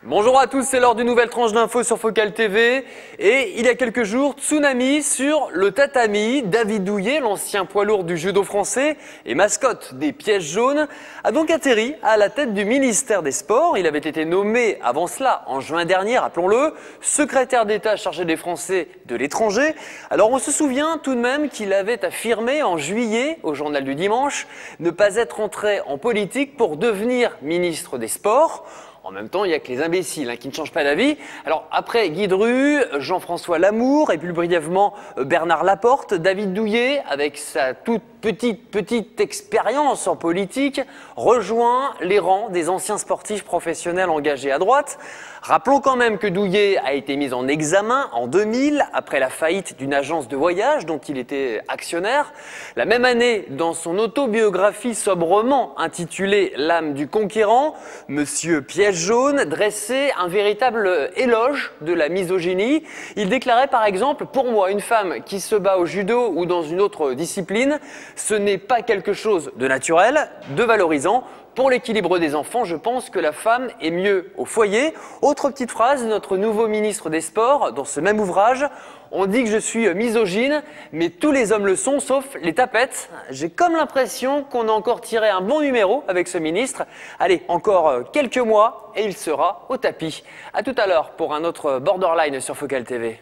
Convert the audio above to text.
Bonjour à tous, c'est l'heure d'une nouvelle tranche d'infos sur Focal TV. Et il y a quelques jours, tsunami sur le tatami. David Douillet, l'ancien poids lourd du judo français et mascotte des Pièges jaunes, a donc atterri à la tête du ministère des Sports. Il avait été nommé avant cela, en juin dernier, rappelons-le, secrétaire d'État chargé des Français de l'étranger. Alors on se souvient tout de même qu'il avait affirmé en juillet, au journal du dimanche, ne pas être entré en politique pour devenir ministre des Sports. En même temps, il n'y a que les imbéciles qui ne changent pas d'avis. Alors après Guy Dru, Jean-François Lamour et plus brièvement Bernard Laporte, David Douillet, avec sa toute petite expérience en politique, rejoint les rangs des anciens sportifs professionnels engagés à droite. Rappelons quand même que Douillet a été mis en examen en 2000 après la faillite d'une agence de voyage dont il était actionnaire. La même année, dans son autobiographie sobrement intitulée « L'âme du conquérant », Monsieur Piège jaune dressait un véritable éloge de la misogynie. Il déclarait par exemple « Pour moi, une femme qui se bat au judo ou dans une autre discipline, ce n'est pas quelque chose de naturel, de valorisant. Pour l'équilibre des enfants, je pense que la femme est mieux au foyer. » Autre petite phrase de notre nouveau ministre des Sports dans ce même ouvrage. On dit que je suis misogyne, mais tous les hommes le sont, sauf les tapettes. J'ai comme l'impression qu'on a encore tiré un bon numéro avec ce ministre. Allez, encore quelques mois et il sera au tapis. À tout à l'heure pour un autre Borderline sur Focal TV.